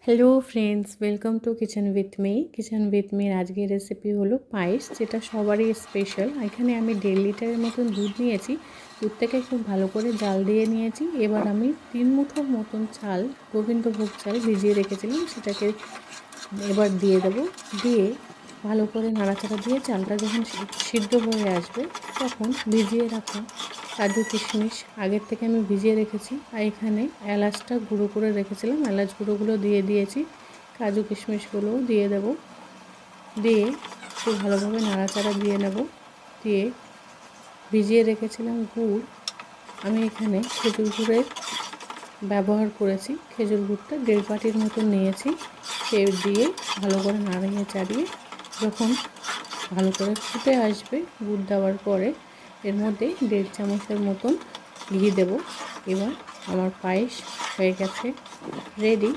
Hello friends, welcome to kitchen with me. Kitchen with Mir আজকের recipe হলো পায়েস, যেটা সবারই স্পেশাল। এখানে আমি 1.5 লিটারের মতন দুধ নিয়েছি। দুধটাকে খুব ভালো করে জাল দিয়ে নিয়েছি। এবার আমি 3 মুঠোর মতন চাল, গোবিন্দভোগ চাল ভিজিয়ে রেখেছিলাম, সেটাকে এবার দিয়ে দেব। দিয়ে ভালো করে নাড়াচাড়া দিয়ে চালটা যখন সিদ্ধ হয়ে আসবে, তখন ভিজিয়ে রাখা কাজু কিশমিশ আগের থেকে আমি ভিজিয়ে রেখেছি, আর এখানে এলাচটা গুঁড়ো করে রেখেছিলাম, এলাচ গুঁড়োগুলো দিয়ে দিয়েছি। কাজু কিশমিশগুলোও দিয়ে দেব। দিয়ে খুব ভালোভাবে নাড়াচাড়া দিয়ে নেব। দিয়ে ভিজিয়ে রেখেছিলাম গুড়, আমি এখানে খেজুর গুড়ের ব্যবহার করেছি। খেজুর গুড়টা 1.5 বাটির মতন নিয়েছি। সে দিয়ে ভালো করে নাড়িয়ে চাড়িয়ে যখন ভালো করে ফুটে আসবে, গুড় দেওয়ার পরে এর মধ্যে 1.5 চামচের মতন ঘি দেব। এবার আমার পায়েস হয়ে গেছে রেডি।